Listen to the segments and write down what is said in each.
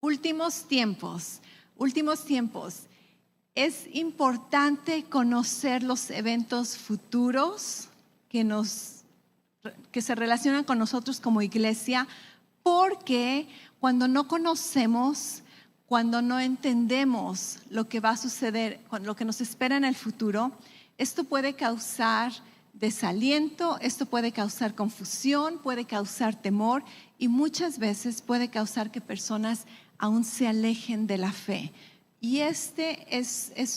Últimos tiempos. Es importante conocer los eventos futuros que se relacionan con nosotros como iglesia, porque cuando no conocemos, cuando no entendemos lo que va a suceder, lo que nos espera en el futuro, esto puede causar desaliento, esto puede causar confusión, puede causar temor y muchas veces puede causar que personas aún se alejen de la fe. Y es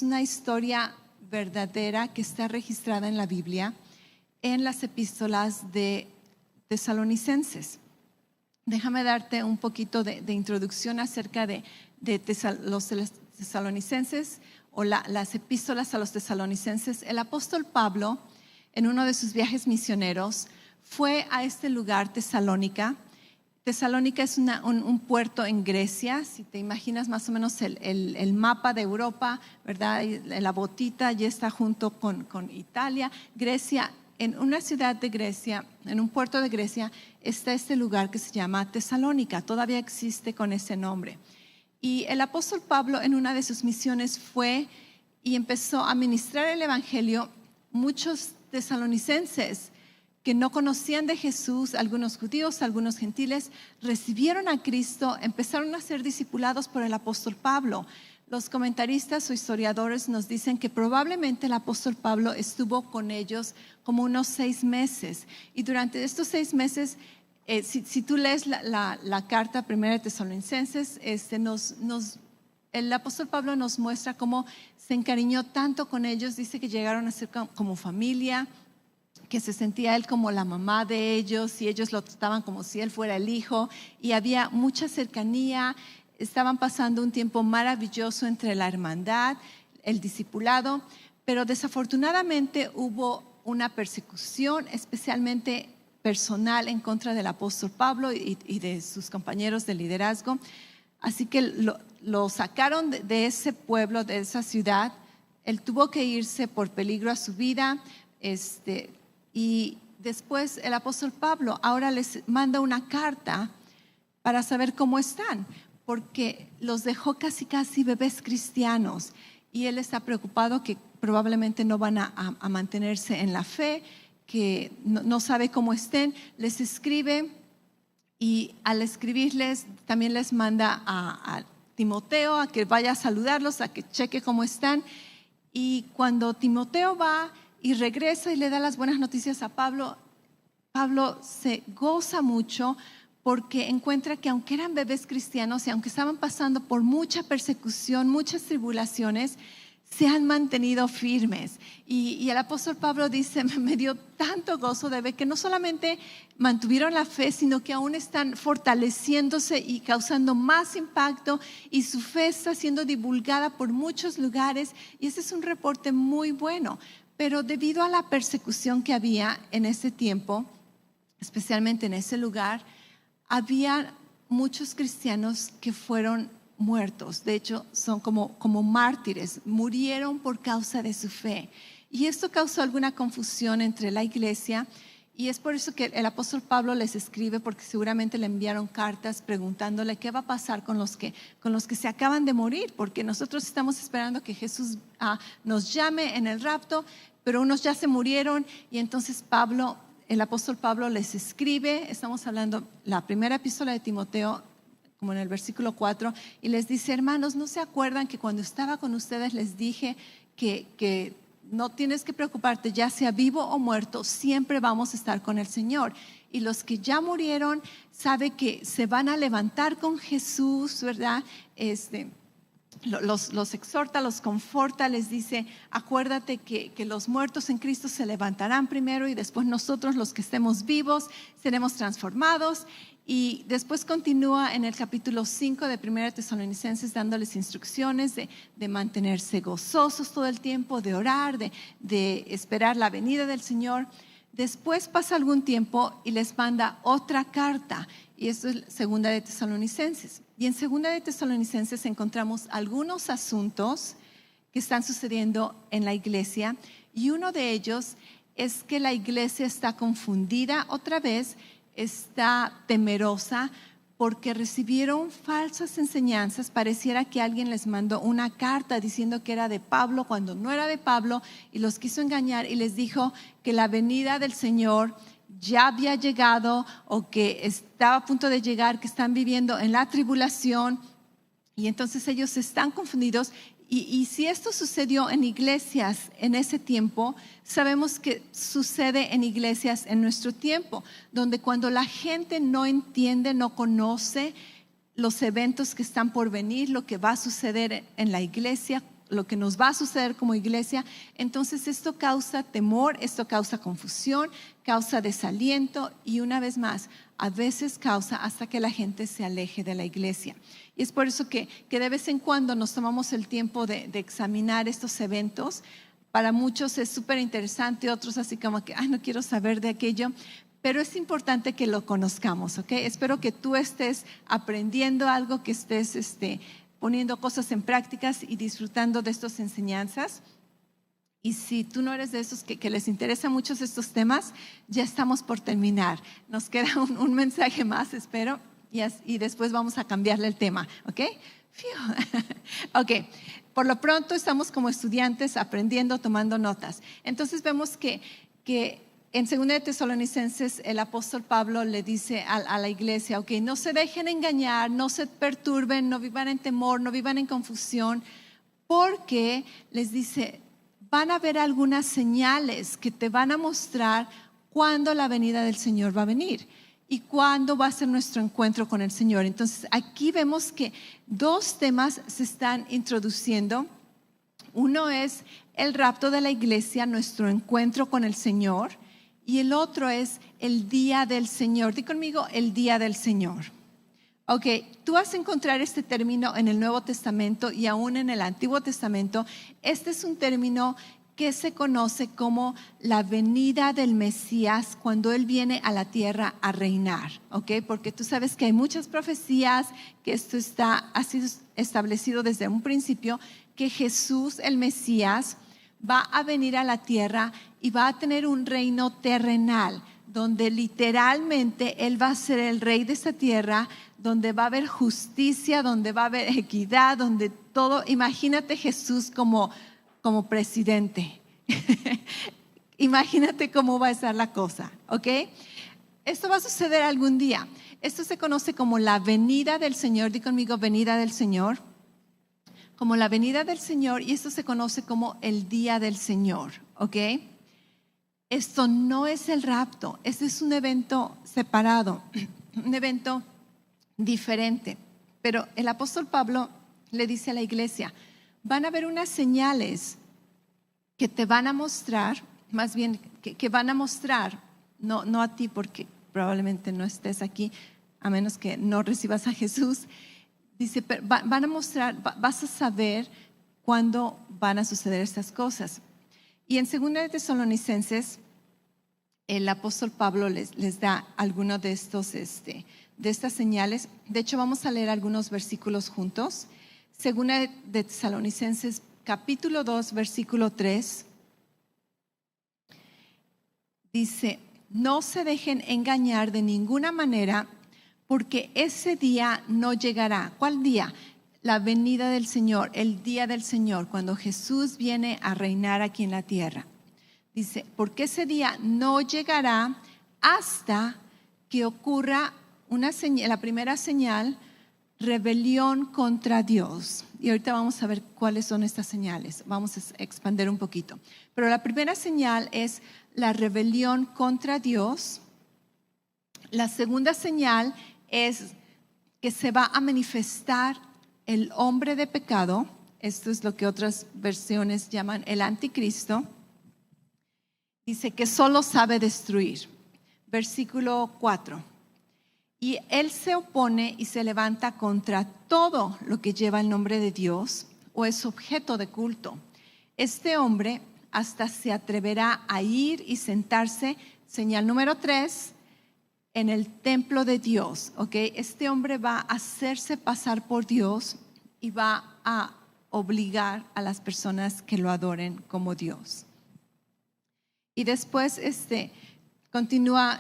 una historia verdadera que está registrada en la Biblia, en las epístolas de Tesalonicenses. Déjame darte un poquito de introducción acerca de los tesalonicenses o las epístolas a los tesalonicenses. El apóstol Pablo, en uno de sus viajes misioneros, fue a este lugar, Tesalónica. Tesalónica es un puerto en Grecia. Si te imaginas más o menos el mapa de Europa, ¿verdad? La botita ya está junto con Italia. Grecia, en una ciudad de Grecia, en un puerto de Grecia, está este lugar que se llama Tesalónica. Todavía existe con ese nombre. Y el apóstol Pablo en una de sus misiones fue y empezó a ministrar el evangelio. Muchos tesalonicenses que no conocían de Jesús, algunos judíos, algunos gentiles, recibieron a Cristo, empezaron a ser discipulados por el apóstol Pablo. Los comentaristas o historiadores nos dicen que probablemente el apóstol Pablo estuvo con ellos como unos 6 meses. Y durante estos 6 meses, si tú lees la carta primera de Tesalonicenses, el apóstol Pablo nos muestra cómo se encariñó tanto con ellos. Dice que llegaron a ser como familia, que se sentía él como la mamá de ellos y ellos lo trataban como si él fuera el hijo, y había mucha cercanía. Estaban pasando un tiempo maravilloso entre la hermandad, el discipulado, pero desafortunadamente hubo una persecución, especialmente personal, en contra del apóstol Pablo y de sus compañeros de liderazgo. Así que lo sacaron de ese pueblo, de esa ciudad. Él tuvo que irse por peligro a su vida. Y después el apóstol Pablo ahora les manda una carta para saber cómo están, porque los dejó casi bebés cristianos y él está preocupado que probablemente no van a mantenerse en la fe, que no sabe cómo estén. Les escribe y al escribirles también les manda a Timoteo a que vaya a saludarlos, a que cheque cómo están. Y cuando Timoteo va y regresa y le da las buenas noticias a Pablo, Pablo se goza mucho porque encuentra que aunque eran bebés cristianos y aunque estaban pasando por mucha persecución, muchas tribulaciones, se han mantenido firmes. Y el apóstol Pablo dice, me dio tanto gozo de ver que no solamente mantuvieron la fe, sino que aún están fortaleciéndose y causando más impacto, y su fe está siendo divulgada por muchos lugares, y ese es un reporte muy bueno. Pero debido a la persecución que había en ese tiempo, especialmente en ese lugar, había muchos cristianos que fueron muertos. De hecho, son como mártires, murieron por causa de su fe. Y esto causó alguna confusión entre la iglesia, y es por eso que el apóstol Pablo les escribe, porque seguramente le enviaron cartas preguntándole qué va a pasar con los que se acaban de morir, porque nosotros estamos esperando que Jesús nos llame en el rapto, pero unos ya se murieron. Y entonces el apóstol Pablo les escribe, estamos hablando la primera epístola de Timoteo, como en el versículo 4, y les dice: hermanos, ¿no se acuerdan que cuando estaba con ustedes les dije que no tienes que preocuparte, ya sea vivo o muerto, siempre vamos a estar con el Señor? Y los que ya murieron saben que se van a levantar con Jesús, ¿verdad? Los exhorta, los conforta, les dice: acuérdate que los muertos en Cristo se levantarán primero, y después nosotros, los que estemos vivos, seremos transformados. Y después continúa en el capítulo 5 de 1 Tesalonicenses dándoles instrucciones de mantenerse gozosos todo el tiempo, de orar, de esperar la venida del Señor. Después pasa algún tiempo y les manda otra carta, y esto es 2 de Tesalonicenses. Y en 2 de Tesalonicenses encontramos algunos asuntos que están sucediendo en la iglesia, y uno de ellos es que la iglesia está confundida otra vez, está temerosa, porque recibieron falsas enseñanzas. Pareciera que alguien les mandó una carta diciendo que era de Pablo cuando no era de Pablo, y los quiso engañar y les dijo que la venida del Señor ya había llegado o que estaba a punto de llegar, que están viviendo en la tribulación, y entonces ellos están confundidos. Y si esto sucedió en iglesias en ese tiempo, sabemos que sucede en iglesias en nuestro tiempo, donde cuando la gente no entiende, no conoce los eventos que están por venir, lo que va a suceder en la iglesia, lo que nos va a suceder como iglesia, entonces esto causa temor, esto causa confusión, causa desaliento y, una vez más, a veces causa hasta que la gente se aleje de la iglesia. Y es por eso que de vez en cuando nos tomamos el tiempo de examinar estos eventos. Para muchos es súper interesante, otros así como que, no quiero saber de aquello, pero es importante que lo conozcamos, ¿ok? Espero que tú estés aprendiendo algo, que estés poniendo cosas en prácticas y disfrutando de estas enseñanzas. Y si tú no eres de esos que les interesan mucho estos temas, ya estamos por terminar. Nos queda un mensaje más, espero, y después vamos a cambiarle el tema, ¿ok? Ok, por lo pronto estamos como estudiantes aprendiendo, tomando notas. Entonces vemos que en 2 de Tesalonicenses el apóstol Pablo le dice a la iglesia, ok, no se dejen engañar, no se perturben, no vivan en temor, no vivan en confusión, porque les dice, van a haber algunas señales que te van a mostrar cuándo la venida del Señor va a venir y cuándo va a ser nuestro encuentro con el Señor. Entonces aquí vemos que 2 temas se están introduciendo. Uno es el rapto de la iglesia, nuestro encuentro con el Señor, y el otro es el día del Señor. Di conmigo, el día del Señor. Ok, tú vas a encontrar este término en el Nuevo Testamento y aún en el Antiguo Testamento. Este es un término que se conoce como la venida del Mesías, cuando Él viene a la tierra a reinar, ¿ok? Porque tú sabes que hay muchas profecías, que esto ha sido establecido desde un principio, que Jesús, el Mesías, va a venir a la tierra y va a tener un reino terrenal, donde literalmente Él va a ser el rey de esta tierra, donde va a haber justicia, donde va a haber equidad, donde todo, imagínate Jesús como presidente. Imagínate cómo va a estar la cosa, ¿ok? Esto va a suceder algún día. Esto se conoce como la venida del Señor. Di conmigo, venida del Señor. Como la venida del Señor, y esto se conoce como el día del Señor, ¿ok? Esto no es el rapto, este es un evento separado, un evento diferente. Pero el apóstol Pablo le dice a la iglesia, van a haber unas señales que te van a mostrar, más bien que van a mostrar, no a ti porque probablemente no estés aquí, a menos que no recibas a Jesús. Dice, pero van a mostrar, vas a saber cuándo van a suceder estas cosas. Y en 2 de Tesalonicenses, el apóstol Pablo les da algunos de estas señales. De hecho, vamos a leer algunos versículos juntos. 2 de Tesalonicenses, capítulo 2, versículo 3. Dice, no se dejen engañar de ninguna manera, porque ese día no llegará. ¿Cuál día? La venida del Señor, el día del Señor, cuando Jesús viene a reinar aquí en la tierra. Dice, porque ese día no llegará hasta que ocurra una señal, la primera señal, rebelión contra Dios. Y ahorita vamos a ver cuáles son estas señales. Vamos a expandir un poquito. Pero la primera señal es la rebelión contra Dios. La segunda señal es que se va a manifestar el hombre de pecado. Esto es lo que otras versiones llaman el anticristo. Dice que solo sabe destruir. Versículo 4. Y él se opone y se levanta contra todo lo que lleva el nombre de Dios o es objeto de culto. Este hombre hasta se atreverá a ir y sentarse, señal número 3, en el templo de Dios, ¿ok? Este hombre va a hacerse pasar por Dios y va a obligar a las personas que lo adoren como Dios. Y después continúa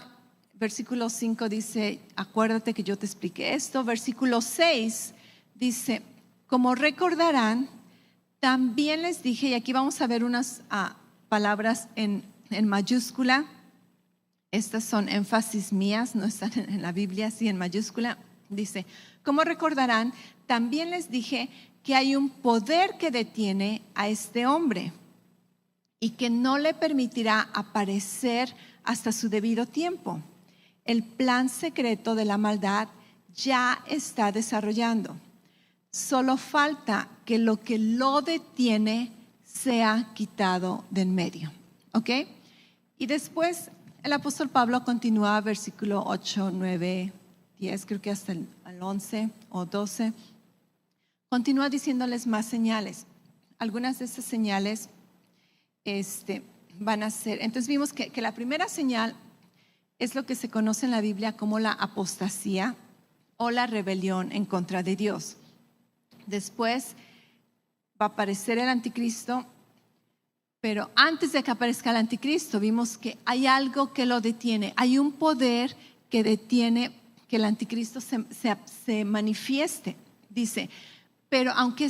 Versículo 5 dice, acuérdate que yo te expliqué esto. Versículo 6 dice, como recordarán, también les dije, y aquí vamos a ver unas palabras en mayúscula. Estas son énfasis mías, no están en la Biblia, sí en mayúscula. Dice, como recordarán, también les dije que hay un poder que detiene a este hombre y que no le permitirá aparecer hasta su debido tiempo. El plan secreto de la maldad ya está desarrollando. Solo falta que lo que lo detiene sea quitado de en medio. ¿Ok? Y después el apóstol Pablo continúa, versículo 8, 9, 10, creo que hasta el 11 o 12. Continúa diciéndoles más señales. Algunas de esas señales van a ser. Entonces vimos que la primera señal es lo que se conoce en la Biblia como la apostasía o la rebelión en contra de Dios. Después va a aparecer el anticristo, pero antes de que aparezca el anticristo vimos que hay algo que lo detiene, hay un poder que detiene que el anticristo se manifieste. Dice, pero aunque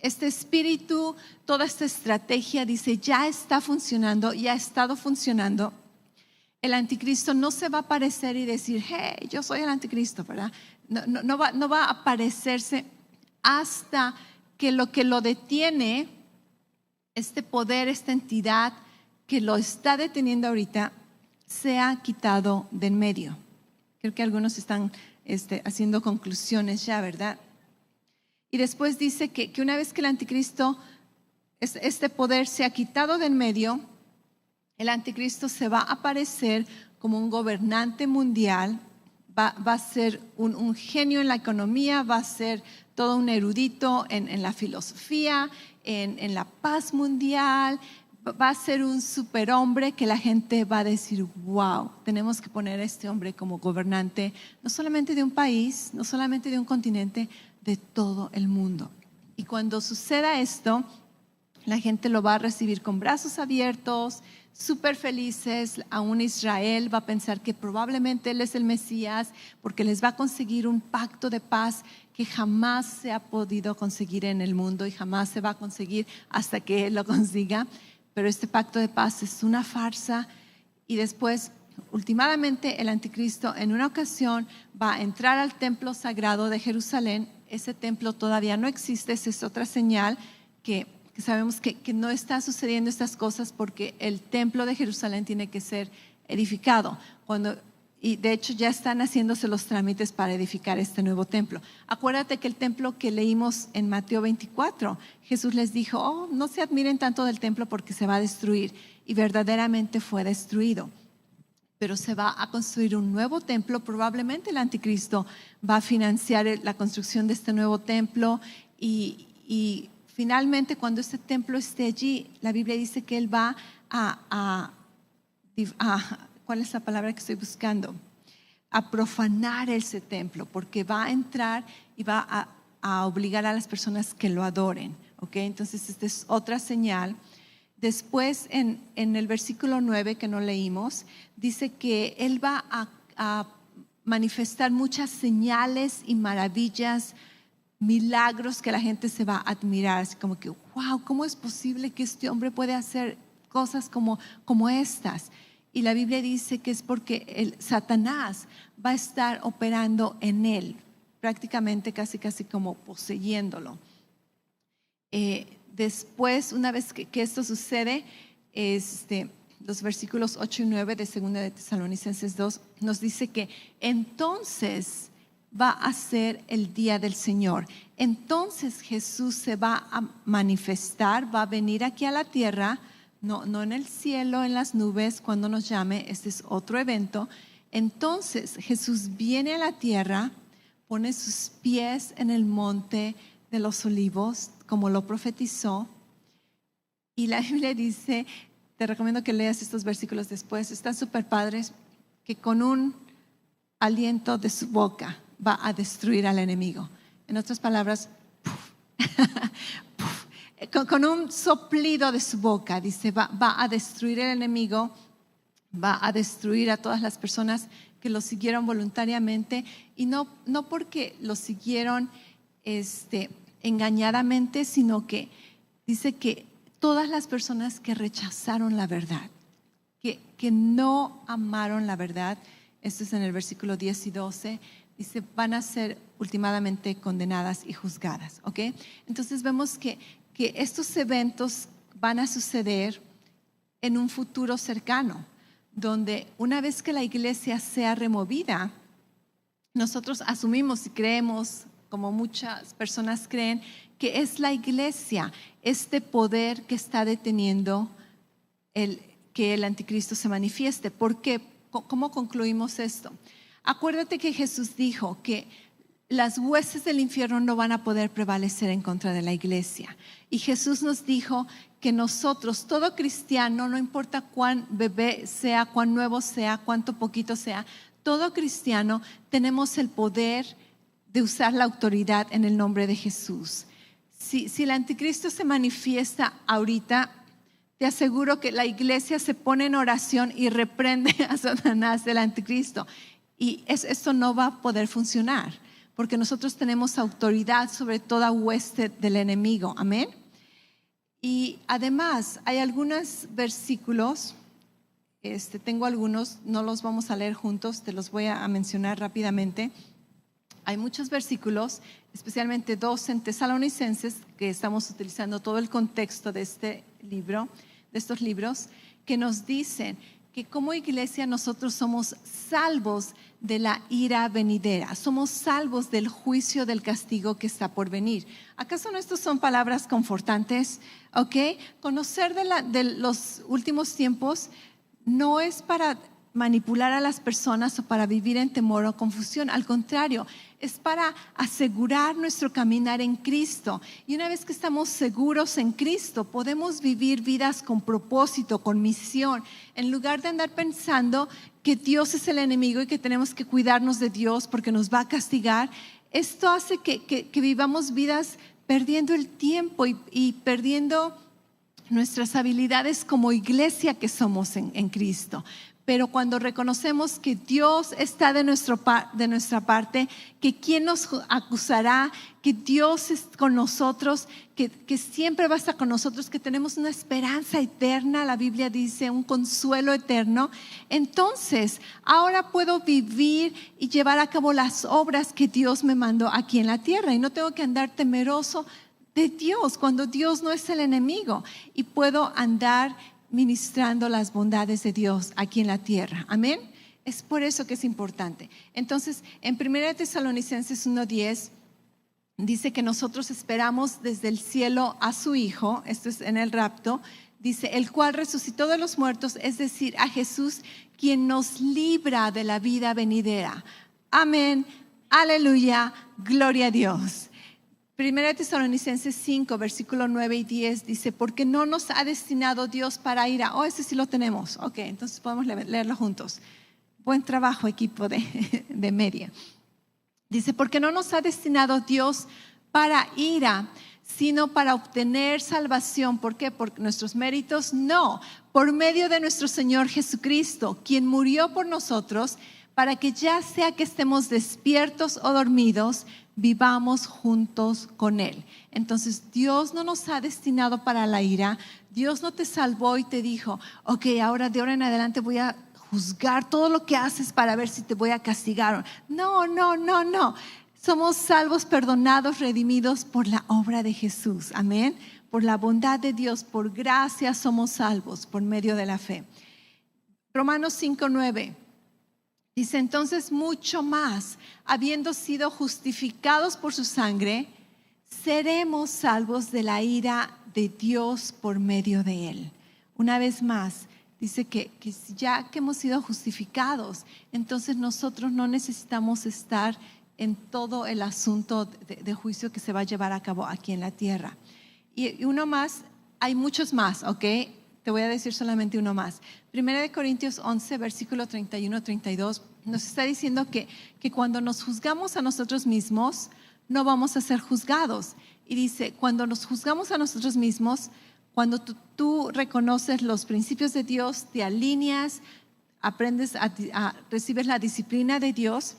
este espíritu, toda esta estrategia, dice, ya está funcionando, ya ha estado funcionando, el anticristo no se va a aparecer y decir, hey, yo soy el anticristo, ¿verdad? No va a aparecerse hasta que lo detiene, este poder, esta entidad que lo está deteniendo ahorita, sea quitado de en medio. Creo que algunos están haciendo conclusiones ya, ¿verdad? Y después dice que una vez que el anticristo, este poder se ha quitado de en medio, el anticristo se va a aparecer como un gobernante mundial, va a ser un genio en la economía, va a ser todo un erudito en la filosofía, en la paz mundial, va a ser un superhombre que la gente va a decir, wow, tenemos que poner a este hombre como gobernante, no solamente de un país, no solamente de un continente, de todo el mundo. Y cuando suceda esto, la gente lo va a recibir con brazos abiertos, súper felices. Aún Israel va a pensar que probablemente Él es el Mesías, porque les va a conseguir un pacto de paz que jamás se ha podido conseguir en el mundo y jamás se va a conseguir hasta que Él lo consiga. Pero este pacto de paz es una farsa. Y después, últimamente, el anticristo en una ocasión va a entrar al templo sagrado de Jerusalén. Ese templo todavía no existe, esa es otra señal que sabemos que no está sucediendo estas cosas porque el templo de Jerusalén tiene que ser edificado. Y de hecho ya están haciéndose los trámites para edificar este nuevo templo. Acuérdate que el templo que leímos en Mateo 24, Jesús les dijo, no se admiren tanto del templo porque se va a destruir. Y verdaderamente fue destruido. Pero se va a construir un nuevo templo. Probablemente el anticristo va a financiar la construcción de este nuevo templo y finalmente, cuando este templo esté allí, la Biblia dice que Él va ¿cuál es la palabra que estoy buscando? A profanar ese templo, porque va a entrar y va a obligar a las personas que lo adoren. ¿Okay? Entonces, esta es otra señal. Después, en el versículo 9 que no leímos, dice que Él va a manifestar muchas señales y maravillas, milagros que la gente se va a admirar, así como que, wow, ¿cómo es posible que este hombre puede hacer cosas como estas? Y la Biblia dice que es porque Satanás va a estar operando en él, prácticamente casi como poseyéndolo. Después, una vez que esto sucede, los versículos 8 y 9 de 2 de Tesalonicenses 2 nos dice que entonces va a ser el día del Señor. Entonces Jesús se va a manifestar, va a venir aquí a la tierra, no en el cielo, en las nubes, cuando nos llame. Este es otro evento. Entonces Jesús viene a la tierra, pone sus pies en el monte de los olivos, como lo profetizó. Y la Biblia dice, te recomiendo que leas estos versículos después, están súper padres, que con un aliento de su boca va a destruir al enemigo. En otras palabras, con un soplido de su boca, dice, va a destruir el enemigo, va a destruir a todas las personas que lo siguieron voluntariamente y no porque lo siguieron engañadamente, sino que dice que todas las personas que rechazaron la verdad, que no amaron la verdad, esto es en el versículo 10 y 12, dice, van a ser últimamente condenadas y juzgadas, ¿ok? Entonces vemos que estos eventos van a suceder en un futuro cercano, donde una vez que la iglesia sea removida, nosotros asumimos y creemos, como muchas personas creen, que es la iglesia, este poder que está deteniendo que el anticristo se manifieste. ¿Por qué? ¿Cómo concluimos esto? Acuérdate que Jesús dijo que las huestes del infierno no van a poder prevalecer en contra de la iglesia. Y Jesús nos dijo que nosotros, todo cristiano, no importa cuán bebé sea, cuán nuevo sea, cuánto poquito sea, todo cristiano tenemos el poder de usar la autoridad en el nombre de Jesús. Si el anticristo se manifiesta ahorita, te aseguro que la iglesia se pone en oración y reprende a Satanás del anticristo. Y esto no va a poder funcionar, porque nosotros tenemos autoridad sobre toda hueste del enemigo. Amén. Y además hay algunos versículos, tengo algunos, no los vamos a leer juntos, te los voy a mencionar rápidamente. Hay muchos versículos, especialmente 2 en Tesalonicenses, que estamos utilizando todo el contexto de este libro, de estos libros, que nos dicen que como iglesia nosotros somos salvos de la ira venidera, somos salvos del juicio, del castigo que está por venir. ¿Acaso no estas son palabras confortantes? ¿Ok? Conocer de los últimos tiempos no es para manipular a las personas o para vivir en temor o confusión. Al contrario, es para asegurar nuestro caminar en Cristo. Y una vez que estamos seguros en Cristo, podemos vivir vidas con propósito, con misión, en lugar de andar pensando que Dios es el enemigo y que tenemos que cuidarnos de Dios porque nos va a castigar. Esto hace que vivamos vidas perdiendo el tiempo y perdiendo nuestras habilidades como iglesia que somos en Cristo. Pero cuando reconocemos que Dios está de nuestra parte, que quién nos acusará, que Dios es con nosotros, que siempre va a estar con nosotros, que tenemos una esperanza eterna, la Biblia dice, un consuelo eterno, entonces ahora puedo vivir y llevar a cabo las obras que Dios me mandó aquí en la tierra y no tengo que andar temeroso de Dios cuando Dios no es el enemigo y puedo andar ministrando las bondades de Dios aquí en la tierra. Amén. Es por eso que es importante. Entonces, en 1 Tesalonicenses 1:10 dice que nosotros esperamos desde el cielo a su Hijo, esto es en el rapto, dice, el cual resucitó de los muertos, es decir, a Jesús, quien nos libra de la vida venidera. Amén. Aleluya. Gloria a Dios. 1 Tesalonicenses 5, versículo 9 y 10 dice, porque no nos ha destinado Dios para ira. Oh, ese sí lo tenemos. Ok, entonces podemos leerlo juntos. Buen trabajo, equipo de media. Dice, porque no nos ha destinado Dios para ira, sino para obtener salvación. ¿Por qué? ¿Por nuestros méritos? No, por medio de nuestro Señor Jesucristo, quien murió por nosotros, para que ya sea que estemos despiertos o dormidos, vivamos juntos con Él. Entonces Dios no nos ha destinado para la ira. Dios no te salvó y te dijo, ok, ahora de ahora en adelante voy a juzgar todo lo que haces para ver si te voy a castigar. No. Somos salvos, perdonados, redimidos por la obra de Jesús. Amén. Por la bondad de Dios, por gracia somos salvos por medio de la fe. Romanos 5:9 dice, entonces mucho más, habiendo sido justificados por su sangre, seremos salvos de la ira de Dios por medio de Él. Una vez más, dice que ya que hemos sido justificados, entonces nosotros no necesitamos estar en todo el asunto de juicio que se va a llevar a cabo aquí en la tierra. Y uno más, hay muchos más, ¿ok? Te voy a decir solamente uno más. 1 Corintios 11, versículo 31-32, nos está diciendo que cuando nos juzgamos a nosotros mismos, no vamos a ser juzgados. Y dice, cuando nos juzgamos a nosotros mismos, cuando tú reconoces los principios de Dios, te alineas, aprendes recibes la disciplina de Dios.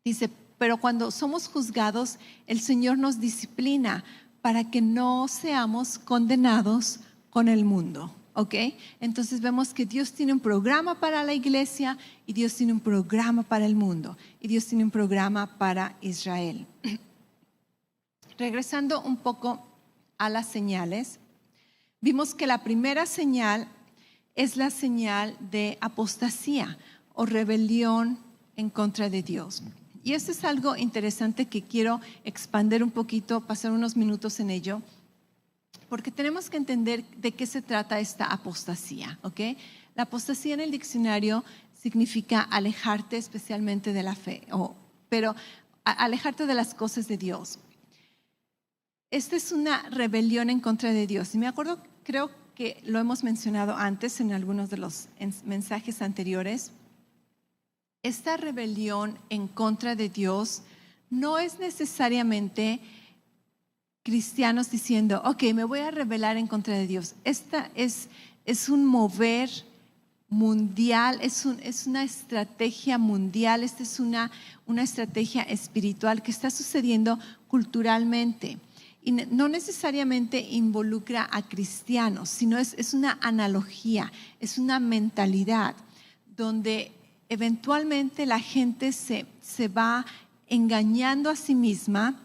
Dice, pero cuando somos juzgados, el Señor nos disciplina para que no seamos condenados con el mundo. ¿Ok? Entonces vemos que Dios tiene un programa para la iglesia y Dios tiene un programa para el mundo y Dios tiene un programa para Israel. Regresando un poco a las señales, vimos que la primera señal es la señal de apostasía o rebelión en contra de Dios. Y esto es algo interesante que quiero expandir un poquito, pasar unos minutos en ello, porque tenemos que entender de qué se trata esta apostasía, ¿ok? La apostasía en el diccionario significa alejarte especialmente de la fe, pero alejarte de las cosas de Dios. Esta es una rebelión en contra de Dios. Y me acuerdo, creo que lo hemos mencionado antes en algunos de los mensajes anteriores. Esta rebelión en contra de Dios no es necesariamente cristianos diciendo, ok, me voy a rebelar en contra de Dios. Esta es un mover mundial, es una estrategia mundial, esta es una estrategia espiritual que está sucediendo culturalmente. Y no necesariamente involucra a cristianos, sino es una analogía, es una mentalidad donde eventualmente la gente se va engañando a sí misma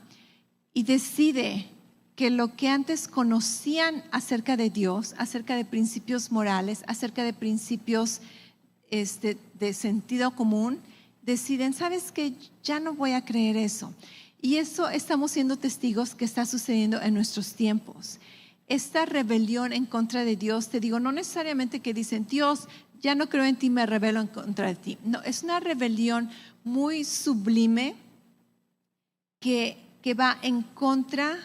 y decide que lo que antes conocían acerca de Dios, acerca de principios morales, acerca de principios de sentido común, deciden, ¿sabes qué? Ya no voy a creer eso. Y eso estamos siendo testigos que está sucediendo en nuestros tiempos. Esta rebelión en contra de Dios, te digo, no necesariamente que dicen, Dios, ya no creo en ti, me rebelo en contra de ti. No, es una rebelión muy sublime que va en contra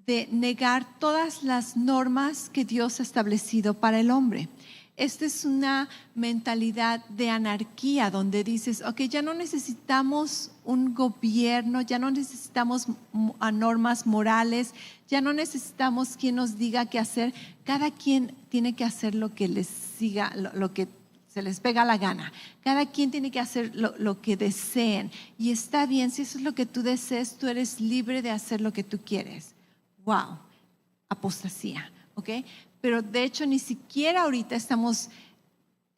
de negar todas las normas que Dios ha establecido para el hombre. Esta es una mentalidad de anarquía donde dices, ok, ya no necesitamos un gobierno, ya no necesitamos normas morales, ya no necesitamos quien nos diga qué hacer. Cada quien tiene que hacer lo que les siga, lo que se les pega la gana. Cada quien tiene que hacer lo que deseen. Y está bien, si eso es lo que tú desees, tú eres libre de hacer lo que tú quieres. Wow, apostasía, ¿ok? Pero de hecho ni siquiera ahorita estamos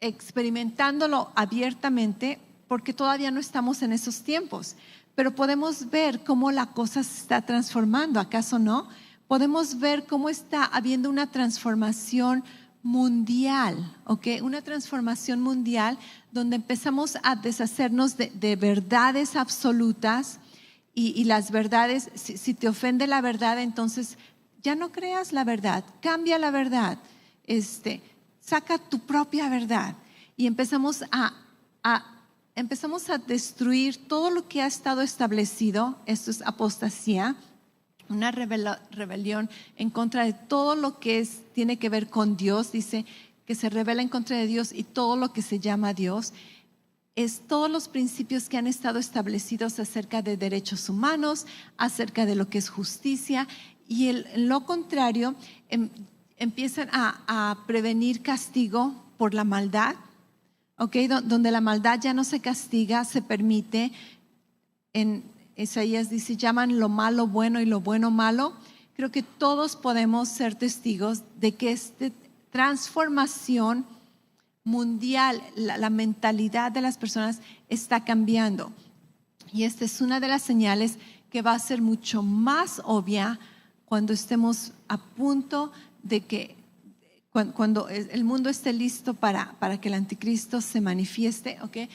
experimentándolo abiertamente porque todavía no estamos en esos tiempos. Pero podemos ver cómo la cosa se está transformando, ¿acaso no? Podemos ver cómo está habiendo una transformación mundial, ¿ok? Una transformación mundial donde empezamos a deshacernos de verdades absolutas y las verdades, si te ofende la verdad, entonces ya no creas la verdad, cambia la verdad, saca tu propia verdad y empezamos a destruir todo lo que ha estado establecido. Esto es apostasía, una rebelión en contra de todo lo que tiene que ver con Dios. Dice que se rebela en contra de Dios y todo lo que se llama Dios. Es todos los principios que han estado establecidos acerca de derechos humanos, acerca de lo que es justicia, y lo contrario, empiezan a prevenir castigo por la maldad, ¿okay? Donde la maldad ya no se castiga, se permite. En Isaías dice, llaman lo malo bueno y lo bueno malo. Creo que todos podemos ser testigos de que esta transformación mundial, la mentalidad de las personas está cambiando. Y esta es una de las señales que va a ser mucho más obvia cuando estemos a punto de que, cuando el mundo esté listo para que el anticristo se manifieste, ¿okay?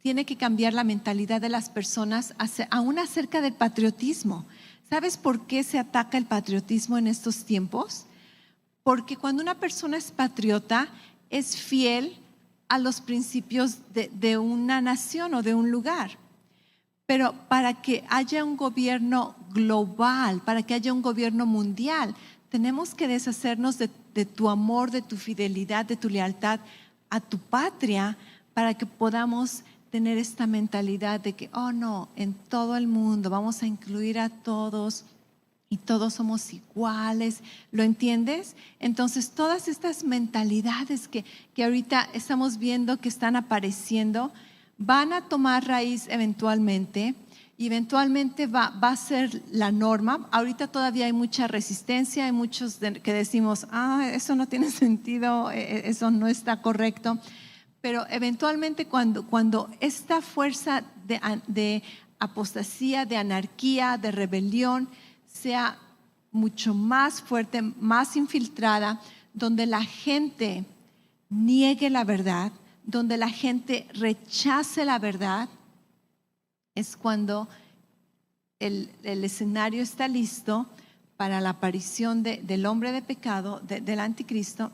Tiene que cambiar la mentalidad de las personas aún acerca del patriotismo. ¿Sabes por qué se ataca el patriotismo en estos tiempos? Porque cuando una persona es patriota, es fiel a los principios de una nación o de un lugar. Pero para que haya un gobierno global, para que haya un gobierno mundial, tenemos que deshacernos de tu amor, de tu fidelidad, de tu lealtad a tu patria, para que podamos tener esta mentalidad de que, oh no, en todo el mundo vamos a incluir a todos y todos somos iguales, ¿lo entiendes? Entonces todas estas mentalidades que ahorita estamos viendo que están apareciendo van a tomar raíz eventualmente y eventualmente va a ser la norma. Ahorita todavía hay mucha resistencia, hay muchos que decimos, eso no tiene sentido, eso no está correcto, pero eventualmente cuando esta fuerza de apostasía, de anarquía, de rebelión sea mucho más fuerte, más infiltrada, donde la gente niegue la verdad, donde la gente rechace la verdad, es cuando el escenario está listo para la aparición del hombre de pecado, del anticristo.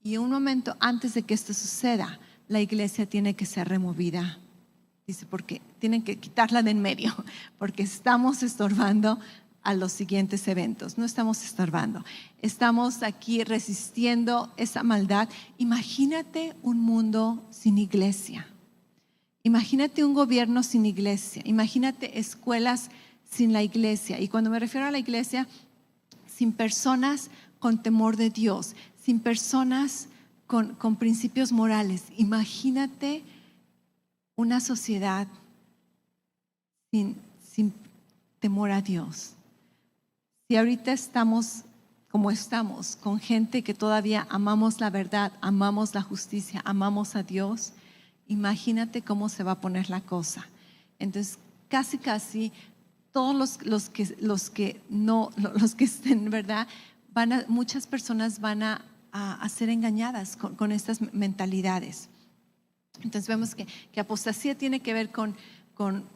Y un momento antes de que esto suceda, la iglesia tiene que ser removida. Dice, porque tienen que quitarla de en medio, porque estamos estorbando a los siguientes eventos. No estamos estorbando, estamos aquí resistiendo esa maldad. Imagínate un mundo sin iglesia. Imagínate un gobierno sin iglesia. Imagínate escuelas sin la iglesia. Y cuando me refiero a la iglesia, sin personas con temor de Dios, sin personas con principios morales. Imagínate una sociedad sin temor a Dios. Si ahorita estamos como estamos, con gente que todavía amamos la verdad, amamos la justicia, amamos a Dios, imagínate cómo se va a poner la cosa. Entonces, casi todos los que estén, ¿verdad? Muchas personas van a ser engañadas con estas mentalidades. Entonces vemos que apostasía tiene que ver con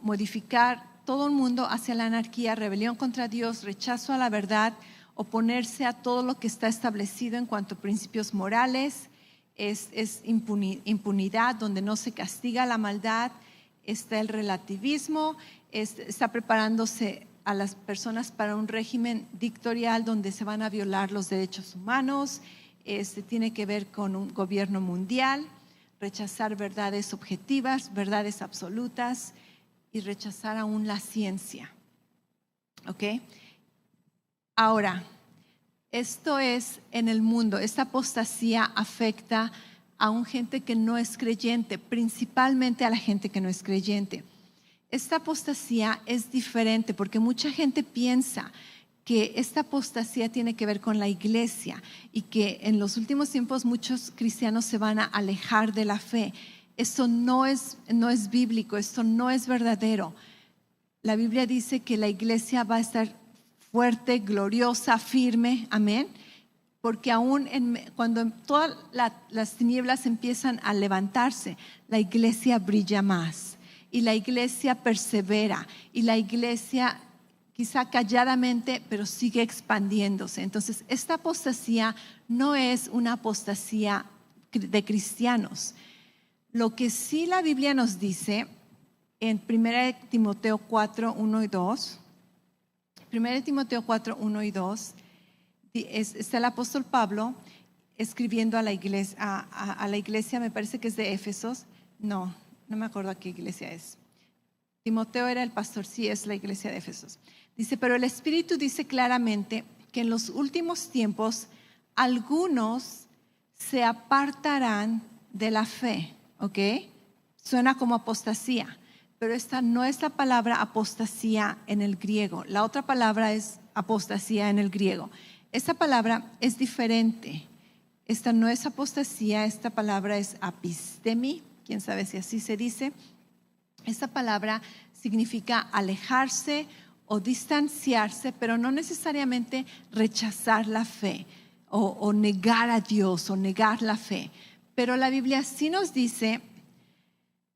modificar todo el mundo hacia la anarquía, rebelión contra Dios, rechazo a la verdad, oponerse a todo lo que está establecido en cuanto a principios morales, es impunidad, donde no se castiga la maldad, está el relativismo, está preparándose a las personas para un régimen dictatorial donde se van a violar los derechos humanos, tiene que ver con un gobierno mundial, rechazar verdades objetivas, verdades absolutas y rechazar aún la ciencia. ¿Ok? Ahora, esto es en el mundo. Esta apostasía afecta a un gente que no es creyente, principalmente a la gente que no es creyente. Esta apostasía es diferente porque mucha gente piensa que esta apostasía tiene que ver con la iglesia y que en los últimos tiempos muchos cristianos se van a alejar de la fe. Esto no es bíblico, esto no es verdadero. La Biblia dice que la iglesia va a estar fuerte, gloriosa, firme, amén. Porque aún cuando todas las tinieblas empiezan a levantarse, la iglesia brilla más y la iglesia persevera y la iglesia quizá calladamente, pero sigue expandiéndose. Entonces, esta apostasía no es una apostasía de cristianos. Lo que sí la Biblia nos dice en 1 Timoteo 4, 1 y 2, 1 Timoteo 4, 1 y 2, está el apóstol Pablo escribiendo a la iglesia, me parece que es de Éfesos, no me acuerdo a qué iglesia es. Timoteo era el pastor, sí, es la iglesia de Éfesos. Dice, pero el Espíritu dice claramente que en los últimos tiempos algunos se apartarán de la fe, ¿ok? Suena como apostasía, pero esta no es la palabra apostasía en el griego. La otra palabra es apostasía en el griego. Esta palabra es diferente. Esta no es apostasía, esta palabra es apistemi, quién sabe si así se dice. Esta palabra significa alejarse o distanciarse, pero no necesariamente rechazar la fe o negar a Dios o negar la fe. Pero la Biblia sí nos dice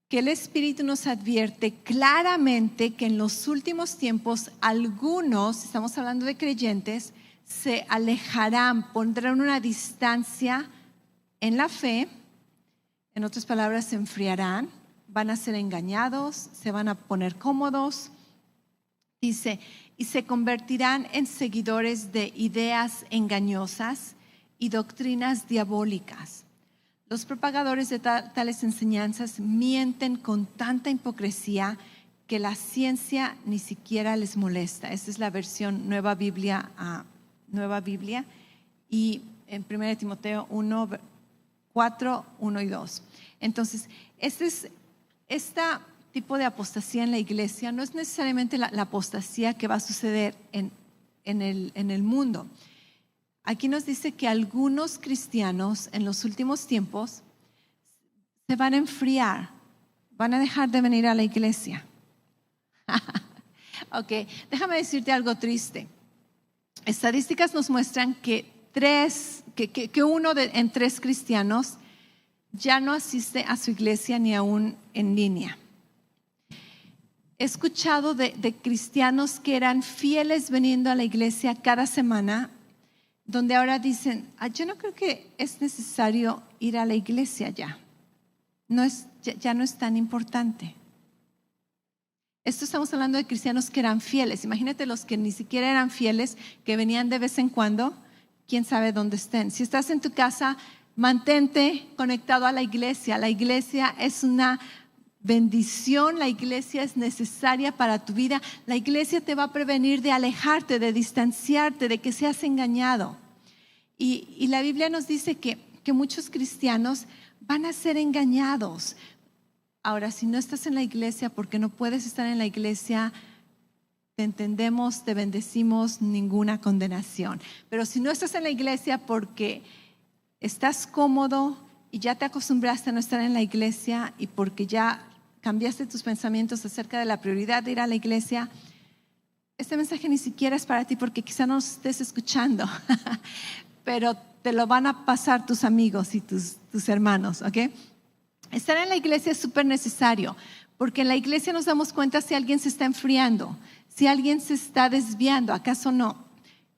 que el Espíritu nos advierte claramente que en los últimos tiempos algunos, estamos hablando de creyentes, se alejarán, pondrán una distancia en la fe, en otras palabras se enfriarán, van a ser engañados, se van a poner cómodos. Dice, y se convertirán en seguidores de ideas engañosas y doctrinas diabólicas. Los propagadores de tales enseñanzas mienten con tanta hipocresía que la ciencia ni siquiera les molesta. Esta es la versión Nueva Biblia. Y en 1 Timoteo 1, 4, 1 y 2. Entonces, este tipo de apostasía en la iglesia no es necesariamente la apostasía que va a suceder en el mundo. Aquí nos dice que algunos cristianos en los últimos tiempos se van a enfriar, van a dejar de venir a la iglesia. Ok, déjame decirte algo triste. Estadísticas nos muestran que uno en tres cristianos ya no asiste a su iglesia ni aún en línea. He escuchado de cristianos que eran fieles viniendo a la iglesia cada semana, donde ahora dicen, yo no creo que es necesario ir a la iglesia ya no es tan importante. Esto estamos hablando de cristianos que eran fieles. Imagínate los que ni siquiera eran fieles, que venían de vez en cuando, quién sabe dónde estén. Si estás en tu casa, mantente conectado a la iglesia. La iglesia es una bendición, la iglesia es necesaria para tu vida. La iglesia te va a prevenir de alejarte, de distanciarte, de que seas engañado. Y la Biblia nos dice que muchos cristianos van a ser engañados. Ahora, si no estás en la iglesia porque no puedes estar en la iglesia, te entendemos, te bendecimos, ninguna condenación. Pero si no estás en la iglesia porque estás cómodo y ya te acostumbraste a no estar en la iglesia y porque ya cambiaste tus pensamientos acerca de la prioridad de ir a la iglesia, este mensaje ni siquiera es para ti porque quizá no estés escuchando, pero te lo van a pasar tus amigos y tus hermanos, ¿ok? Estar en la iglesia es súper necesario, porque en la iglesia nos damos cuenta si alguien se está enfriando, si alguien se está desviando, ¿acaso no?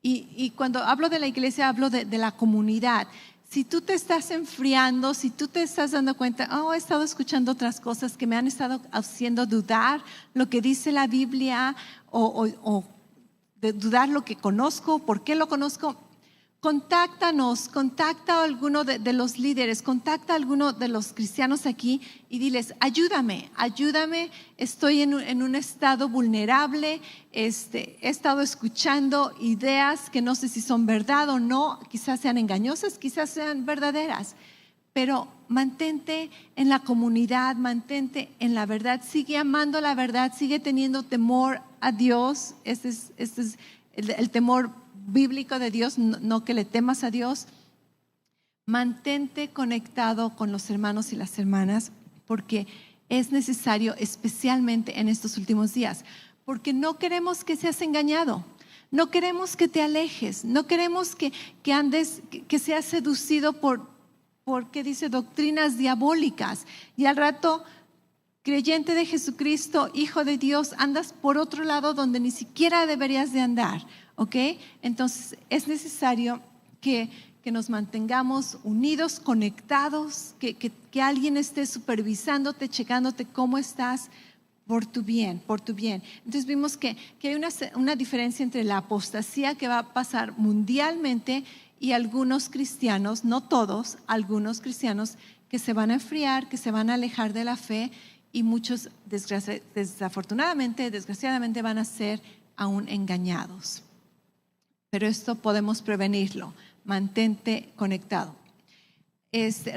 Y cuando hablo de la iglesia, hablo de la comunidad. Si tú te estás enfriando, si tú te estás dando cuenta, he estado escuchando otras cosas que me han estado haciendo dudar lo que dice la Biblia o de dudar lo que conozco, por qué lo conozco, contáctanos, contacta a alguno de los líderes, contacta a alguno de los cristianos aquí y diles, ayúdame, estoy en un estado vulnerable, he estado escuchando ideas que no sé si son verdad o no, quizás sean engañosas, quizás sean verdaderas, pero mantente en la comunidad, mantente en la verdad, sigue amando la verdad, sigue teniendo temor a Dios, este es el temor bíblico de Dios, no que le temas a Dios. Mantente conectado con los hermanos y las hermanas porque es necesario, especialmente en estos últimos días, porque no queremos que seas engañado, no queremos que te alejes, no queremos que andes, que seas seducido por ¿qué dice? Doctrinas diabólicas y al rato creyente de Jesucristo, hijo de Dios, andas por otro lado donde ni siquiera deberías de andar. ¿Ok? Entonces es necesario que nos mantengamos unidos, conectados, que alguien esté supervisándote, checándote cómo estás por tu bien. Entonces vimos que hay una diferencia entre la apostasía que va a pasar mundialmente y algunos cristianos, no todos, algunos cristianos que se van a enfriar, que se van a alejar de la fe y muchos desgraciadamente van a ser aún engañados. Pero esto podemos prevenirlo. Mantente conectado.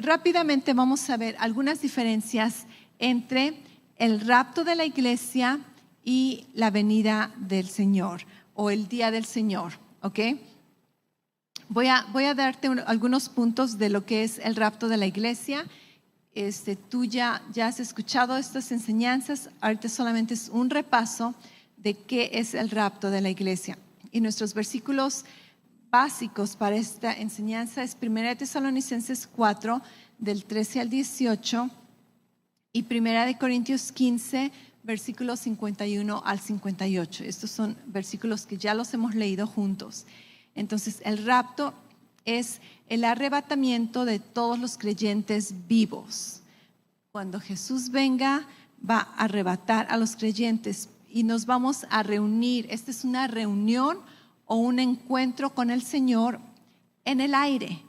Rápidamente vamos a ver algunas diferencias entre el rapto de la iglesia y la venida del Señor o el día del Señor. ¿Ok? Voy a darte algunos puntos de lo que es el rapto de la iglesia. Tú ya has escuchado estas enseñanzas. Ahorita solamente es un repaso de qué es el rapto de la iglesia. Y nuestros versículos básicos para esta enseñanza es 1 Tesalonicenses 4, del 13 al 18 y 1 Corintios 15, versículos 51 al 58. Estos son versículos que ya los hemos leído juntos. Entonces, el rapto es el arrebatamiento de todos los creyentes vivos. Cuando Jesús venga, va a arrebatar a los creyentes y nos vamos a reunir. Esta es una reunión o un encuentro con el Señor en el aire.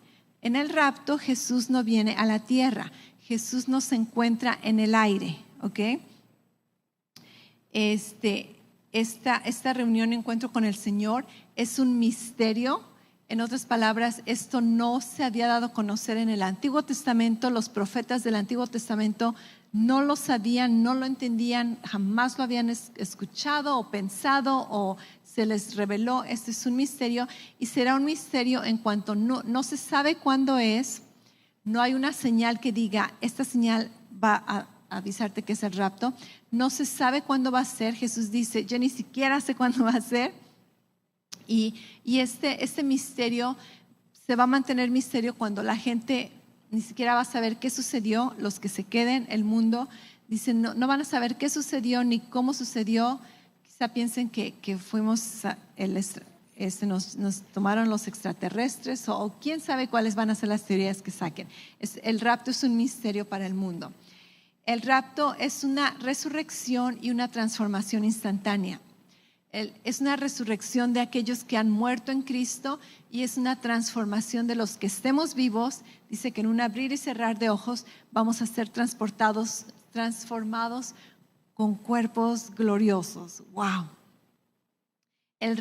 En el rapto Jesús no viene a la tierra, Jesús nos encuentra en el aire, ¿ok? esta reunión, encuentro con el Señor, es un misterio. En otras palabras, esto no se había dado a conocer en el Antiguo Testamento. Los profetas del Antiguo Testamento no lo sabían, no lo entendían, jamás lo habían escuchado o pensado o se les reveló. Este es un misterio y será un misterio en cuanto no se sabe cuándo es. No hay una señal que diga, esta señal va a avisarte que es el rapto. No se sabe cuándo va a ser. Jesús dice, yo ni siquiera sé cuándo va a ser. Y este misterio se va a mantener misterio cuando la gente ni siquiera va a saber qué sucedió. Los que se queden, el mundo, dicen, no van a saber qué sucedió ni cómo sucedió. Quizá piensen que fuimos, nos tomaron los extraterrestres o quién sabe cuáles van a ser las teorías que saquen. El rapto es un misterio para el mundo. El rapto es una resurrección y una transformación instantánea. Es una resurrección de aquellos que han muerto en Cristo y es una transformación de los que estemos vivos. Dice que en un abrir y cerrar de ojos vamos a ser transformados con cuerpos gloriosos. ¡Wow! En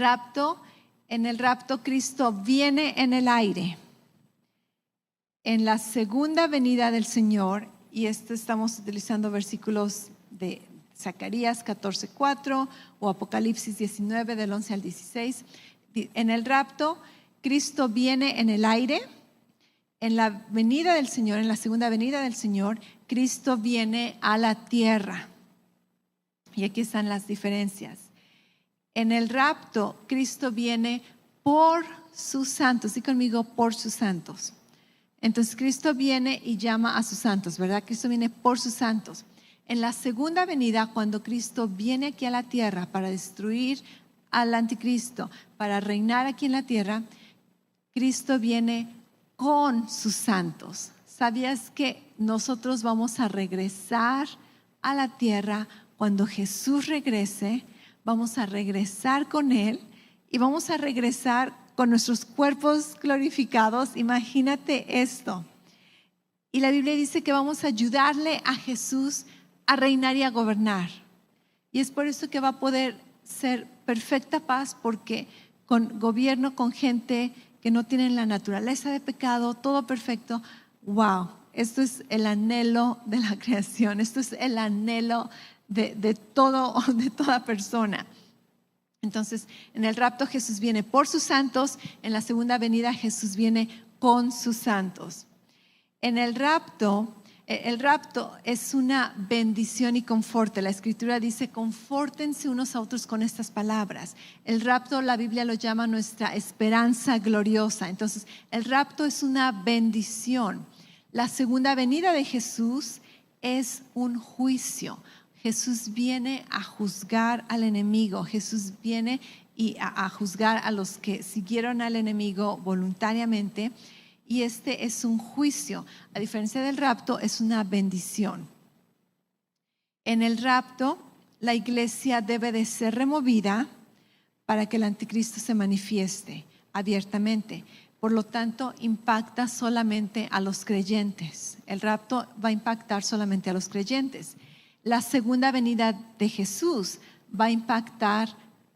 el rapto Cristo viene en el aire. En la segunda venida del Señor, y estamos utilizando versículos de Zacarías 14:4 o Apocalipsis 19 del 11 al 16. En el rapto, Cristo viene en el aire. En la venida del Señor, en la segunda venida del Señor, Cristo viene a la tierra. Y aquí están las diferencias. En el rapto, Cristo viene por sus santos. Dí conmigo, por sus santos. Entonces, Cristo viene y llama a sus santos, ¿verdad? Cristo viene por sus santos. En la segunda venida, cuando Cristo viene aquí a la tierra para destruir al anticristo, para reinar aquí en la tierra, Cristo viene con sus santos. ¿Sabías que nosotros vamos a regresar a la tierra cuando Jesús regrese? Vamos a regresar con Él y vamos a regresar con nuestros cuerpos glorificados. Imagínate esto. Y la Biblia dice que vamos a ayudarle a Jesús a reinar y a gobernar. Y es por eso que va a poder ser perfecta paz, porque gobierno con gente que no tienen la naturaleza de pecado, todo perfecto. Wow, esto es el anhelo de la creación, esto es el anhelo de toda persona. Entonces, en el rapto Jesús viene por sus santos, en la segunda venida Jesús viene con sus santos. En el rapto es una bendición y conforte. La Escritura dice, confórtense unos a otros con estas palabras. El rapto, la Biblia lo llama nuestra esperanza gloriosa. Entonces, el rapto es una bendición. La segunda venida de Jesús es un juicio. Jesús viene a juzgar al enemigo. Jesús viene a juzgar a los que siguieron al enemigo voluntariamente. Y este es un juicio. A diferencia del rapto, es una bendición. En el rapto, la iglesia debe de ser removida para que el anticristo se manifieste abiertamente. Por lo tanto, impacta solamente a los creyentes. El rapto va a impactar solamente a los creyentes. La segunda venida de Jesús va a impactar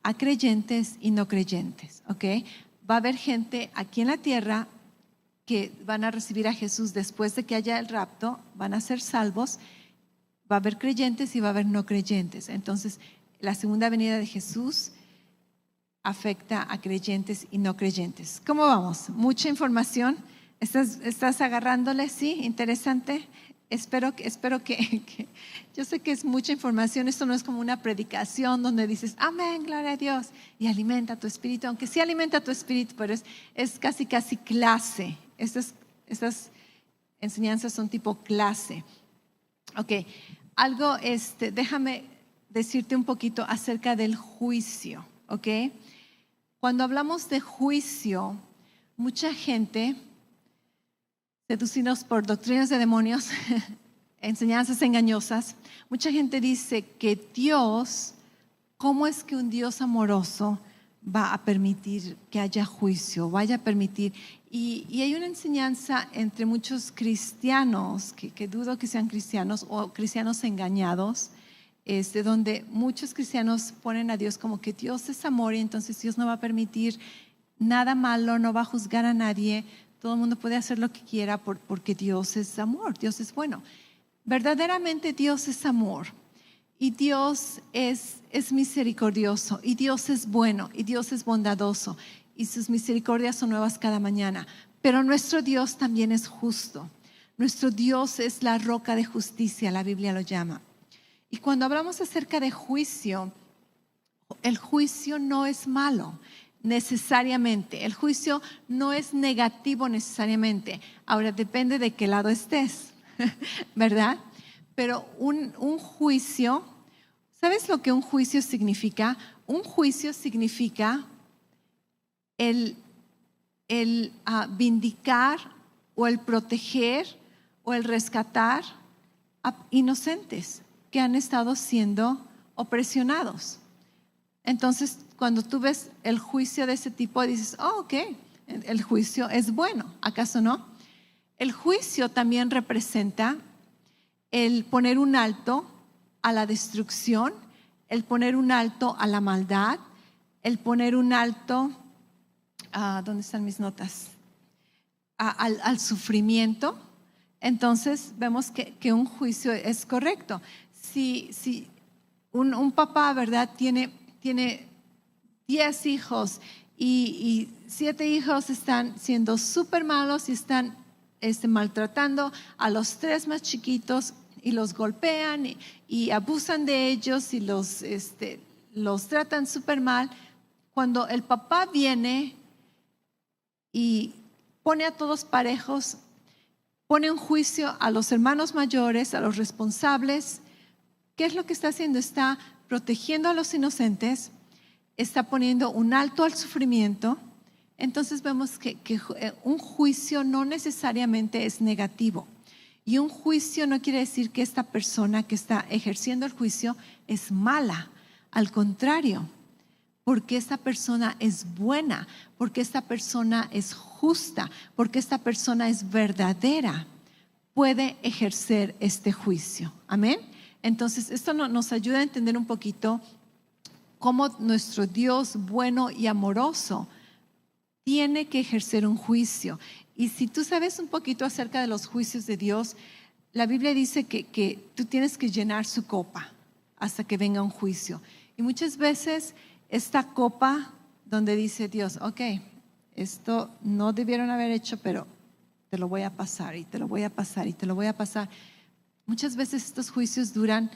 a creyentes y no creyentes. ¿Okay? Va a haber gente aquí en la tierra que van a recibir a Jesús después de que haya el rapto, van a ser salvos. Va a haber creyentes y va a haber no creyentes. Entonces, la segunda venida de Jesús afecta a creyentes y no creyentes. ¿Cómo vamos? ¿Mucha información? ¿Estás agarrándole? ¿Sí? ¿Interesante? Espero que yo sé que es mucha información. Esto no es como una predicación donde dices, amén, gloria a Dios, y alimenta tu espíritu, aunque sí alimenta tu espíritu, pero es casi clase. Estas enseñanzas son tipo clase. Ok, déjame decirte un poquito acerca del juicio. Ok, cuando hablamos de juicio, mucha gente, seducidos por doctrinas de demonios, enseñanzas engañosas, mucha gente dice que Dios, ¿cómo es que un Dios amoroso va a permitir que haya juicio? Vaya a permitir. Y hay una enseñanza entre muchos cristianos, que dudo que sean cristianos o cristianos engañados, donde muchos cristianos ponen a Dios como que Dios es amor y entonces Dios no va a permitir nada malo, no va a juzgar a nadie, todo el mundo puede hacer lo que quiera porque Dios es amor, Dios es bueno. Verdaderamente Dios es amor y Dios es misericordioso y Dios es bueno y Dios es bondadoso y sus misericordias son nuevas cada mañana. Pero nuestro Dios también es justo. Nuestro Dios es la roca de justicia, la Biblia lo llama. Y cuando hablamos acerca de juicio, el juicio no es malo necesariamente. El juicio no es negativo necesariamente. Ahora depende de qué lado estés, ¿verdad? Pero un juicio, ¿sabes lo que un juicio significa? Un juicio significa el vindicar o el proteger o el rescatar a inocentes que han estado siendo opresionados. Entonces, cuando tú ves el juicio de ese tipo, dices, oh, ok, el juicio es bueno, ¿acaso no? El juicio también representa el poner un alto a la destrucción, el poner un alto a la maldad, el poner un alto, ¿dónde están mis notas? Al sufrimiento. Entonces vemos que un juicio es correcto. Si un papá, ¿verdad?, tiene 10 hijos y 7 hijos están siendo súper malos y están maltratando a los 3 más chiquitos y los golpean y abusan de ellos y los tratan súper mal. Cuando el papá viene y pone a todos parejos, pone un juicio a los hermanos mayores, a los responsables, ¿qué es lo que está haciendo? Está protegiendo a los inocentes, está poniendo un alto al sufrimiento. Entonces vemos que un juicio no necesariamente es negativo. Y un juicio no quiere decir que esta persona que está ejerciendo el juicio es mala. Al contrario, porque esta persona es buena, porque esta persona es justa, porque esta persona es verdadera, puede ejercer este juicio. Amén. Entonces, esto nos ayuda a entender un poquito cómo nuestro Dios bueno y amoroso tiene que ejercer un juicio. Y si tú sabes un poquito acerca de los juicios de Dios, la Biblia dice que tú tienes que llenar su copa hasta que venga un juicio. Y muchas veces esta copa donde dice Dios, ok, esto no debieron haber hecho, pero te lo voy a pasar y te lo voy a pasar y te lo voy a pasar. Muchas veces estos juicios duran,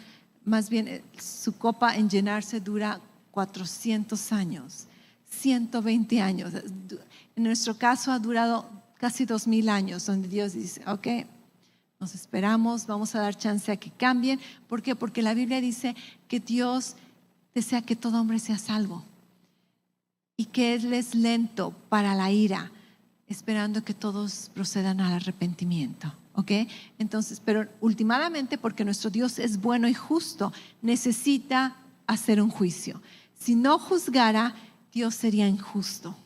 más bien su copa en llenarse dura 400 años, 120 años. En nuestro caso ha durado casi 2000 años, donde Dios dice, ok, nos esperamos, vamos a dar chance a que cambien. ¿Por qué? Porque la Biblia dice que Dios desea que todo hombre sea salvo y que Él es lento para la ira, esperando que todos procedan al arrepentimiento. ¿Ok? Entonces, pero últimamente, porque nuestro Dios es bueno y justo, necesita hacer un juicio. Si no juzgara, Dios sería injusto.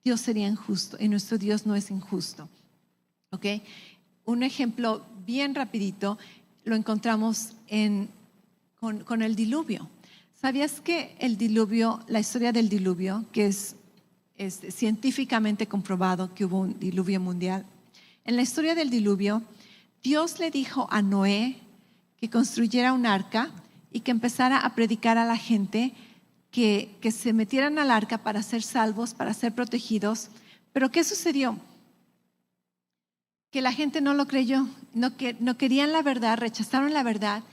Dios sería injusto y nuestro Dios no es injusto. ¿Ok? Un ejemplo bien rapidito lo encontramos con el diluvio. ¿Sabías que el diluvio, la historia del diluvio, que es científicamente comprobado que hubo un diluvio mundial? En la historia del diluvio, Dios le dijo a Noé que construyera un arca y que empezara a predicar a la gente que se metieran al arca para ser salvos, para ser protegidos. Pero ¿qué sucedió? Que la gente no lo creyó, no querían la verdad, rechazaron la verdad.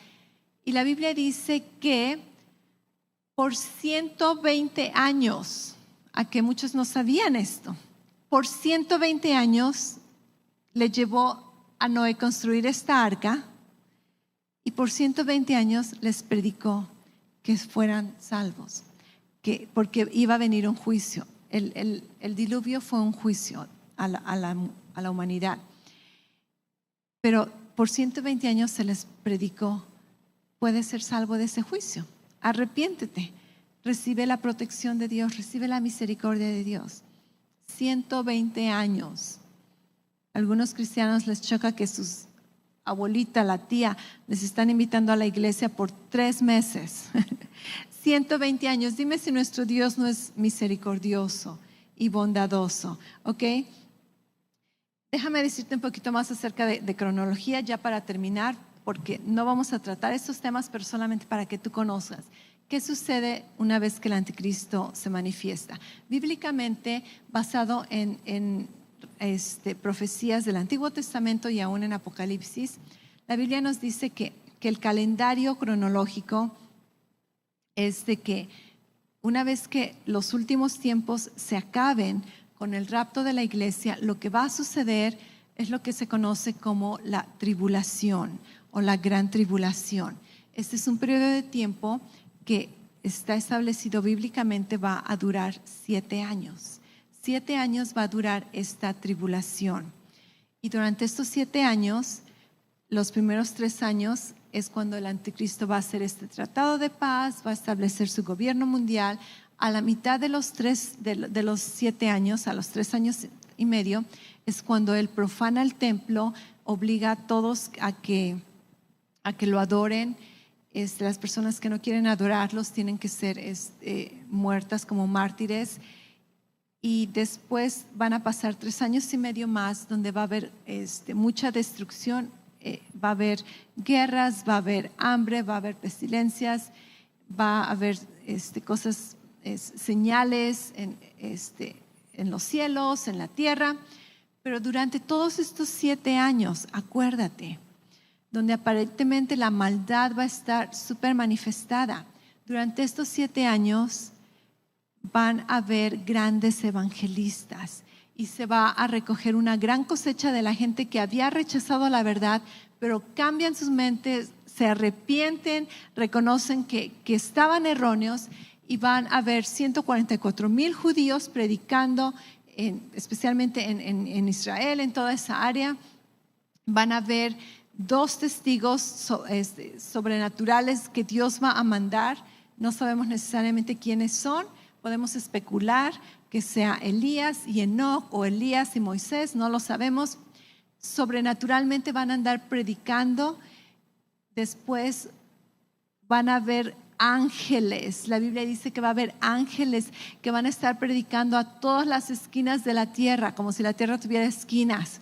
Y la Biblia dice que por 120 años, a que muchos no sabían esto, por 120 años le llevó a Noé construir esta arca y por 120 años les predicó que fueran salvos, porque iba a venir un juicio. El diluvio fue un juicio a la humanidad. Pero por 120 años se les predicó, puedes ser salvo de ese juicio. Arrepiéntete, recibe la protección de Dios, recibe la misericordia de Dios. 120 años. Algunos cristianos les choca que sus abuelita, la tía, les están invitando a la iglesia por 3 meses. 120 años. Dime si nuestro Dios no es misericordioso y bondadoso, ¿ok? Déjame decirte un poquito más acerca de cronología ya para terminar, porque no vamos a tratar estos temas, pero solamente para que tú conozcas. ¿Qué sucede una vez que el anticristo se manifiesta? Bíblicamente, basado en profecías del Antiguo Testamento y aún en Apocalipsis, la Biblia nos dice que el calendario cronológico es de que una vez que los últimos tiempos se acaben con el rapto de la iglesia, lo que va a suceder es lo que se conoce como la tribulación o la gran tribulación. Este es un periodo de tiempo que está establecido bíblicamente, va a durar 7 años. 7 años va a durar esta tribulación. Y durante estos 7 años, los primeros 3 años es cuando el anticristo va a hacer este tratado de paz, va a establecer su gobierno mundial. A la mitad de los 7 años, a los 3 años y medio, es cuando él profana el templo, obliga a todos a que lo adoren. Las personas que no quieren adorarlos tienen que ser muertas como mártires. Y después van a pasar 3 años y medio más donde va a haber mucha destrucción, va a haber guerras, va a haber hambre, va a haber pestilencias, va a haber cosas, señales en los cielos, en la tierra. Pero durante todos estos 7 años, acuérdate, donde aparentemente la maldad va a estar súper manifestada, durante estos 7 años van a haber grandes evangelistas y se va a recoger una gran cosecha de la gente que había rechazado la verdad, pero cambian sus mentes, se arrepienten, reconocen que estaban erróneos, y van a haber 144,000 judíos predicando, especialmente en Israel, en toda esa área. Van a haber 2 testigos sobrenaturales que Dios va a mandar. No sabemos necesariamente quiénes son. Podemos especular que sea Elías y Enoc, o Elías y Moisés, no lo sabemos. Sobrenaturalmente van a andar predicando. Después van a haber ángeles. La Biblia dice que va a haber ángeles que van a estar predicando a todas las esquinas de la tierra, como si la tierra tuviera esquinas,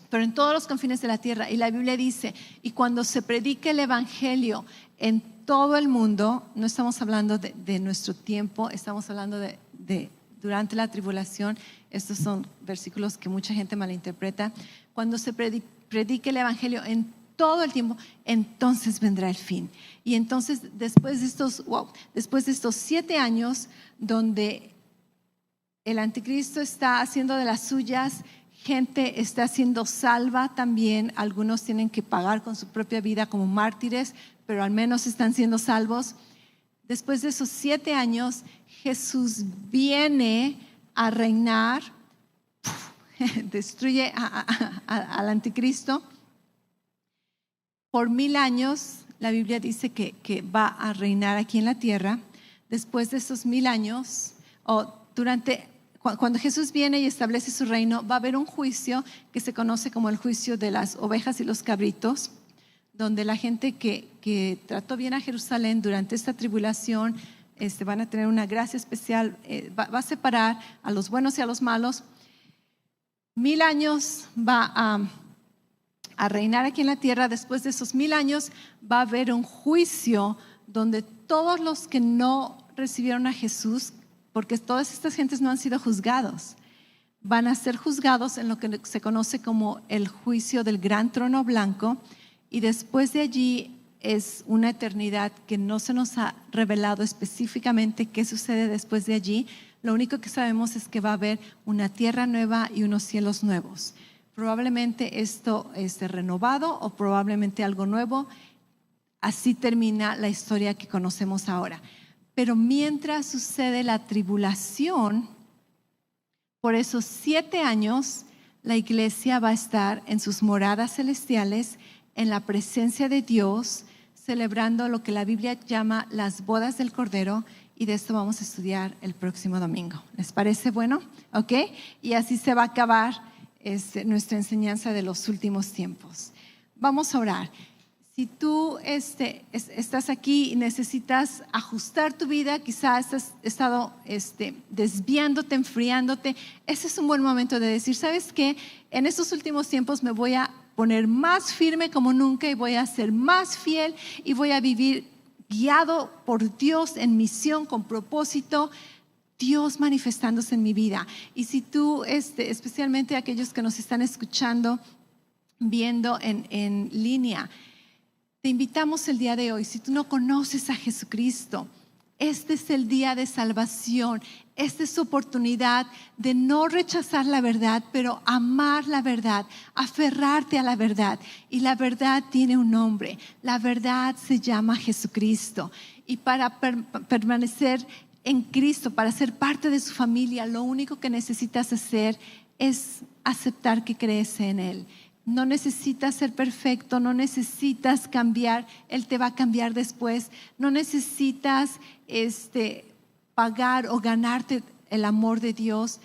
pero en todos los confines de la tierra. Y la Biblia dice, y cuando se predique el evangelio en todo el mundo, no estamos hablando de nuestro tiempo, estamos hablando de durante la tribulación. Estos son versículos que mucha gente malinterpreta. Cuando se predique el evangelio en todo el tiempo, entonces vendrá el fin. Y entonces después de estos 7 años donde el anticristo está haciendo de las suyas, gente está siendo salva también. Algunos tienen que pagar con su propia vida como mártires, pero al menos están siendo salvos. Después de esos 7 años, Jesús viene a reinar, destruye al anticristo. Por 1000 años, la Biblia dice que va a reinar aquí en la tierra. Después de esos 1000 años, cuando Jesús viene y establece su reino, va a haber un juicio que se conoce como el juicio de las ovejas y los cabritos, donde la gente que trató bien a Jerusalén durante esta tribulación van a tener una gracia especial, va a separar a los buenos y a los malos. 1000 años va a reinar aquí en la tierra. Después de esos 1000 años va a haber un juicio donde todos los que no recibieron a Jesús, porque todas estas gentes no han sido juzgados, van a ser juzgados en lo que se conoce como el juicio del gran trono blanco. Y después de allí es una eternidad que no se nos ha revelado específicamente qué sucede después de allí. Lo único que sabemos es que va a haber una tierra nueva y unos cielos nuevos. Probablemente esto esté renovado o probablemente algo nuevo. Así termina la historia que conocemos ahora. Pero mientras sucede la tribulación, por esos 7 años, la iglesia va a estar en sus moradas celestiales, en la presencia de Dios, celebrando lo que la Biblia llama las bodas del Cordero, y de esto vamos a estudiar el próximo domingo. ¿Les parece bueno? ¿Ok? Y así se va a acabar nuestra enseñanza de los últimos tiempos. Vamos a orar. Si tú estás aquí y necesitas ajustar tu vida, quizás has estado desviándote, enfriándote, ese es un buen momento de decir, ¿sabes qué? En estos últimos tiempos me voy a poner más firme como nunca y voy a ser más fiel y voy a vivir guiado por Dios en misión, con propósito, Dios manifestándose en mi vida. Y si tú, especialmente aquellos que nos están escuchando, viendo en línea, te invitamos el día de hoy, si tú no conoces a Jesucristo, este es el día de salvación, esta es tu oportunidad de no rechazar la verdad, pero amar la verdad, aferrarte a la verdad. Y la verdad tiene un nombre, la verdad se llama Jesucristo. Y para permanecer en Cristo, para ser parte de su familia, lo único que necesitas hacer es aceptar que crees en Él. No necesitas ser perfecto, no necesitas cambiar, Él te va a cambiar después. No necesitas pagar o ganarte el amor de Dios.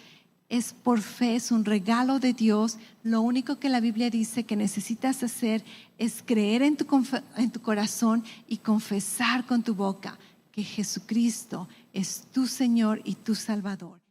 Es por fe, es un regalo de Dios. Lo único que la Biblia dice que necesitas hacer es creer en tu corazón y confesar con tu boca que Jesucristo es tu Señor y tu Salvador.